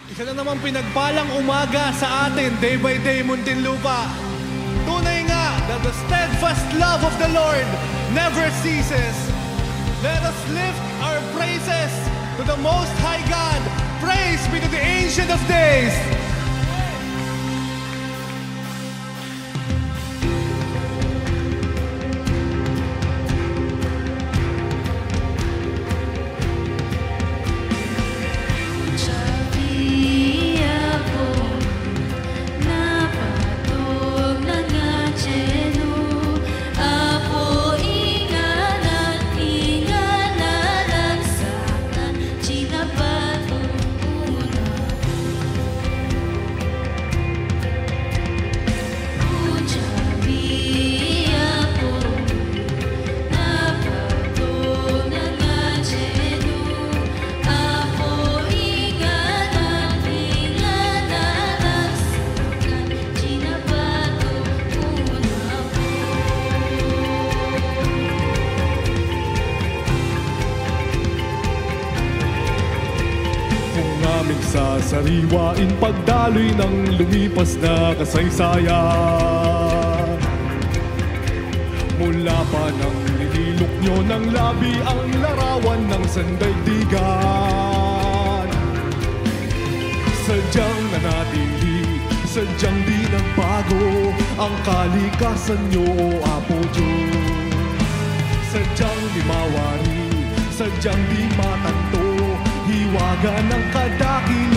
Isa na naman pinagpalang umaga sa atin, day by day, Muntinlupa. Tunay nga that the steadfast love of the Lord never ceases. Let us lift our praises to the Most High God. Praise be to the Ancient of Days. Sariwain pagdaloy ng lumipas na kasaysayan. Mula pa nang nililok nyo ng labi ang larawan ng sandaigdigan. Sadyang nanatili, sadyang di nagbago ang kalikasan nyo, o Apo Diyos. Sadyang di mawari, sadyang di matanto hiwaga ng kadakil